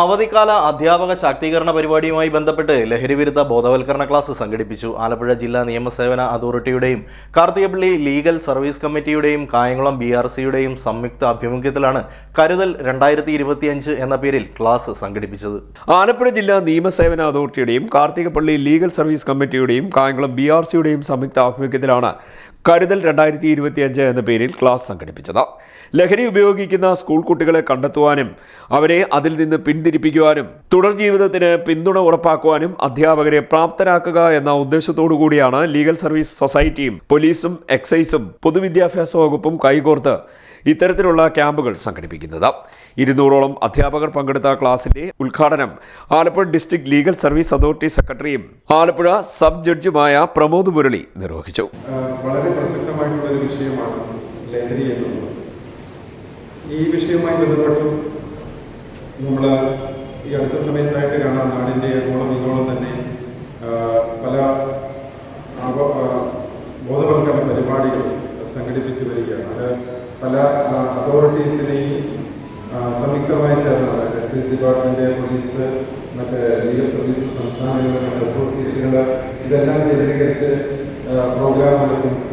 അവധിക്കാല അധ്യാപക ശാക്തീകരണ പരിപാടിയുമായി ബന്ധപ്പെട്ട് ലഹരിവിരുദ്ധ ബോധവൽക്കരണ ക്ലാസ് സംഘടിപ്പിച്ചു. ആലപ്പുഴ ജില്ലാ നിയമസേവന അതോറിറ്റിയുടെയും കാർത്തികപ്പള്ളി ലീഗൽ സർവീസ് കമ്മിറ്റിയുടെയും കായംകുളം BRCയുടെയും സംയുക്ത ആഭിമുഖ്യത്തിലാണ് കരുതൽ 2025 എന്ന പേരിൽ ക്ലാസ് സംഘടിപ്പിച്ചത്. ആലപ്പുഴ ജില്ലാ നിയമസേവന അതോറിറ്റിയുടെയും കാർത്തികപ്പള്ളി ലീഗൽ സർവീസ് കമ്മിറ്റിയുടെയും കായംകുളം BRCയുടെയും സംയുക്ത ആഭിമുഖ്യത്തിലാണ് കരുതൽ 2025 എന്ന പേരിൽ ക്ലാസ് സംഘടിപ്പിച്ചത്. ലഹരി ഉപയോഗിക്കുന്ന സ്കൂൾ കുട്ടികളെ കണ്ടെത്തുവാനും അവരെ അതിൽ നിന്ന് പിന്തിരിപ്പിക്കുവാനും തുടർ ജീവിതത്തിന് പിന്തുണ ഉറപ്പാക്കുവാനും അധ്യാപകരെ പ്രാപ്തരാക്കുക എന്ന ഉദ്ദേശത്തോടു കൂടിയാണ് ലീഗൽ സർവീസ് സൊസൈറ്റിയും പോലീസും എക്സൈസും പൊതുവിദ്യാഭ്യാസ വകുപ്പും കൈകോർത്ത് ഇത്തരത്തിലുള്ള ക്യാമ്പുകൾ സംഘടിപ്പിക്കുന്നത്. 200ഓളം അധ്യാപകർ പങ്കെടുത്ത ക്ലാസിന്റെ ഉദ്ഘാടനം Alappuzha district legal service authority സെക്രട്ടറിയും ആലപ്പുഴ സബ് ജഡ്ജുമായ പ്രമോദ് മുരളി നിർവഹിച്ചു. വളരെ പ്രസക്തമായിട്ടുള്ള ഒരു വിഷയമാണ് ലഹരി എന്നുള്ളത്. ഈ വിഷയവുമായി ബന്ധപ്പെട്ടും നമ്മൾ ഈ അടുത്ത സമയത്തായിട്ട് കാണാൻ നാടിൻ്റെ അങ്ങോളം ഇങ്ങോളം തന്നെ പല ബോധവൽക്കരണ പരിപാടികൾ സംഘടിപ്പിച്ചു വരികയാണ്. അത് പല അതോറിറ്റീസിനെയും സംയുക്തമായി ചേർന്നാണ് എക്സൈസ് ഡിപ്പാർട്ട്മെൻറ്റ്, പോലീസ്, മറ്റ് ലീഗൽ സർവീസ് സംസ്ഥാനങ്ങൾ, മറ്റ് അസോസിയേഷനുകൾ ഇതെല്ലാം കേന്ദ്രീകരിച്ച് പ്രോഗ്രാമുകൾ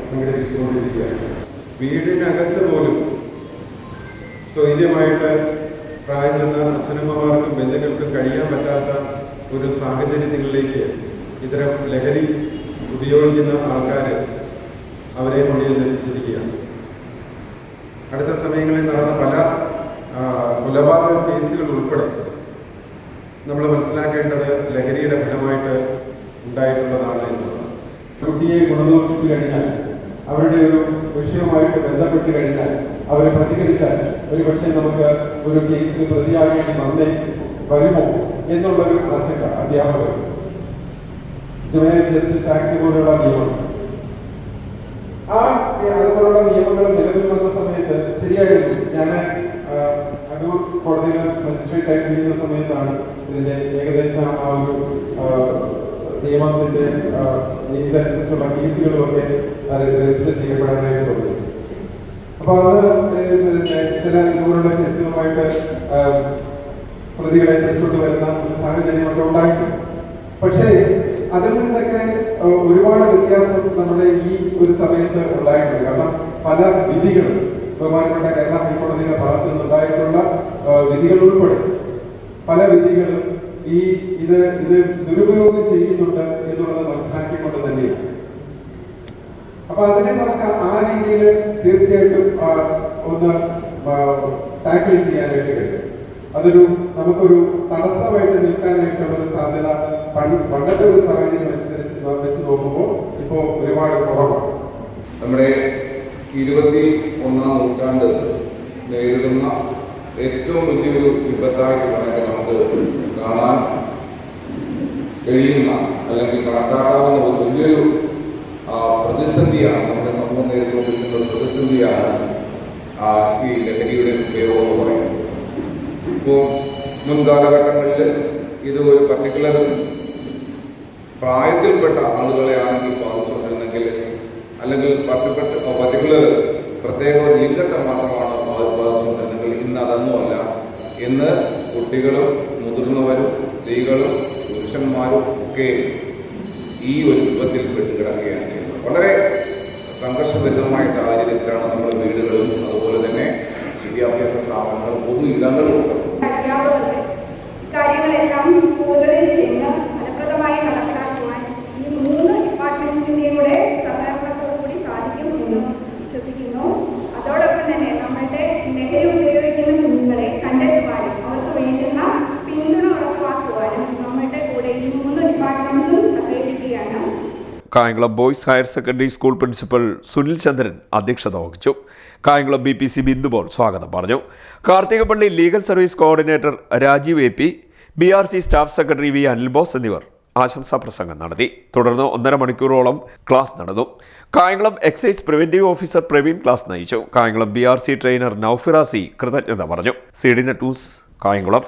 സംഘടിപ്പിച്ചുകൊണ്ടിരിക്കുകയാണ്. വീടിനകത്ത് പോലും സ്വൈര്യമായിട്ട് പ്രായം ചെന്ന അച്ഛനമ്മമാർക്കും ബന്ധുക്കൾക്കും കഴിയാൻ പറ്റാത്ത ഒരു സാഹചര്യങ്ങളിലേക്ക് ഇത്തരം ലഹരി ഉപയോഗിക്കുന്ന ആൾക്കാർ അവരെ കൊണ്ടുവന്നിരിക്കുകയാണ്. അടുത്ത സമയങ്ങളിൽ നടന്ന പല കൊലപാതക കേസുകൾ ഉൾപ്പെടെ നമ്മൾ മനസ്സിലാക്കേണ്ടത് ലഹരിയുടെ ഫലമായിട്ട് ഉണ്ടായിട്ടുള്ളതാണ് എന്നുള്ളതാണ്. കുട്ടിയെ ഗുണദോഷിച്ചു കഴിഞ്ഞാൽ, അവരുടെ ഒരു വിഷയവുമായിട്ട് ബന്ധപ്പെട്ട് കഴിഞ്ഞാൽ, അവരെ പ്രതികരിച്ചാൽ ഒരുപക്ഷെ നമുക്ക് ഒരു കേസിന് പ്രതിയാകേണ്ടി വരുമോ എന്നുള്ളൊരു ആശങ്ക അധ്യാപകർ. ജുവനൈൽ ജസ്റ്റിസ് ആക്ട് പോലുള്ള നിയമം, അതുപോലുള്ള നിയമങ്ങൾ നിലവിൽ വന്ന സമയത്ത് ശരിയായിരുന്നു. ഞാൻ അടൂർ കോടതിയിൽ മജിസ്ട്രേറ്റ് ആയിട്ട് ഇരിക്കുന്ന സമയത്താണ് ഇതിൻ്റെ ഏകദേശം ആ ഒരു നിയമത്തിൻ്റെ ഇതനുസരിച്ചുള്ള കേസുകളുമൊക്കെ രജിസ്റ്റർ ചെയ്യപ്പെടാനായിട്ട് തുടങ്ങി. അപ്പോൾ അത് ചില ഇതുപോലുള്ള കേസുകളുമായിട്ട് പ്രതികളെ പിടിച്ചുകൊണ്ട് വരുന്ന ഒരു സാഹചര്യമൊക്കെ ഉണ്ടായിട്ടുണ്ട്. പക്ഷേ അതിൽ നിന്നൊക്കെ ഒരുപാട് വ്യത്യാസം നമ്മുടെ ഈ ഒരു സമയത്ത് ഉണ്ടായിട്ടുണ്ട്. കാരണം പല വിധികളും ബഹുമാനപ്പെട്ട കേരള ഹൈക്കോടതിയുടെ ഭാഗത്തു നിന്നുണ്ടായിട്ടുള്ള വിധികൾ ഉൾപ്പെടെ പല വിധികളും ഇത് ദുരുപയോഗം ചെയ്യുന്നുണ്ട് എന്നുള്ളത് മനസ്സിലാക്കിക്കൊണ്ട് തന്നെയാണ്. അപ്പൊ അതിനെ നമുക്ക് ആ രീതിയിൽ തീർച്ചയായിട്ടും ഒന്ന് ടാക്കിൾ ചെയ്യാനായിട്ട് കഴിയും. നമുക്കൊരു തടസ്സമായിട്ട് നിൽക്കാനായിട്ടുള്ള ഒരു സാധ്യത പണ്ടത്തെ ഒരു സാഹചര്യം അനുസരിച്ച് വെച്ച് നോക്കുമ്പോൾ ഇപ്പോൾ ഒരുപാട് കുറവാണ്. നമ്മുടെ 21ാം നൂറ്റാണ്ട് നേരിടുന്ന ഏറ്റവും വലിയൊരു വിപത്തായിട്ട് വേണമെങ്കിൽ നമുക്ക് കാണാൻ കഴിയുന്ന അല്ലെങ്കിൽ കണക്കാക്കാവുന്ന ഒരു വലിയൊരു പ്രതിസന്ധിയാണ് നമ്മുടെ സമൂഹം നേരിട്ടുകൊണ്ടിരിക്കുന്ന ഒരു പ്രതിസന്ധിയാണ് ഈ ലഹരിയുടെ ഉപയോഗം എന്ന് പറയുന്നത്. ഇപ്പോൾ മുൻകാലഘട്ടങ്ങളിൽ ഇത് ഒരു പർട്ടിക്കുലർ പ്രായത്തിൽപ്പെട്ട ആളുകളെ ആണെങ്കിൽ ബാധിച്ചുകൊണ്ടിരുന്നെങ്കിൽ, അല്ലെങ്കിൽ പർട്ടിക്കുലർ പ്രത്യേക ഒരു ലിംഗത്തെ മാത്രമാണ് ബാധിച്ചുകൊണ്ടിരുന്നെങ്കിൽ, ഇന്ന് അതൊന്നുമല്ല. ഇന്ന് കുട്ടികളും മുതിർന്നവരും സ്ത്രീകളും പുരുഷന്മാരും ഒക്കെ ഈ ഒരു വിപത്തിൽ പെട്ടുകിടക്കുകയാണ് ചെയ്യുന്നത്. വളരെ സംഘർഷഭരിതമായ സാഹചര്യത്തിലാണ് നമ്മുടെ വീടുകളും അതുപോലെ തന്നെ വിദ്യാഭ്യാസ സ്ഥാപനങ്ങളും പൊതു ഇടങ്ങളും ഉണ്ട്. കാര്യങ്ങളെല്ലാം സ്കൂളുകളിൽ ചെന്ന് ഫലപ്രദമായി നടപ്പിലാക്കുവാൻ ഈ 3 ഡിപ്പാർട്ട്മെന്റ്സിന്റെയും കൂടെ സഹകരണത്തോടുകൂടി സാധിക്കുമെന്നും വിശ്വസിക്കുന്നു. അതോടൊപ്പം തന്നെ നമ്മളുടെ ലഹരി ഉപയോഗിക്കുന്ന കുഞ്ഞുങ്ങളെ കണ്ടെത്തുവാനും അവർക്ക് വേണ്ടുന്ന പിന്തുണ ഉറപ്പാക്കുവാനും നമ്മളുടെ കൂടെ ഈ 3 ഡിപ്പാർട്ട്മെന്റ്സും സഹകരിക്കുകയാണ്. Kayamkulam boys higher secondary school principal Sunil ചന്ദ്രൻ അധ്യക്ഷത വഹിച്ചു. കായംകുളം BPC ബിന്ദുപോൾ സ്വാഗതം പറഞ്ഞു. Karthikappally legal service coordinator Rajeev AP, BRC staff secretary V അനിൽബോസ് എന്നിവർ ആശംസാ പ്രസംഗം നടത്തി. തുടർന്ന് 1.5 മണിക്കൂറോളം ക്ലാസ് നടന്നു. Kayamkulam excise preventive officer Praveen class നയിച്ചു. കായംകുളം BRC ട്രെയിനർ നൌഫിറാസി കൃതജ്ഞത പറഞ്ഞു. CDNet news Kayamkulam.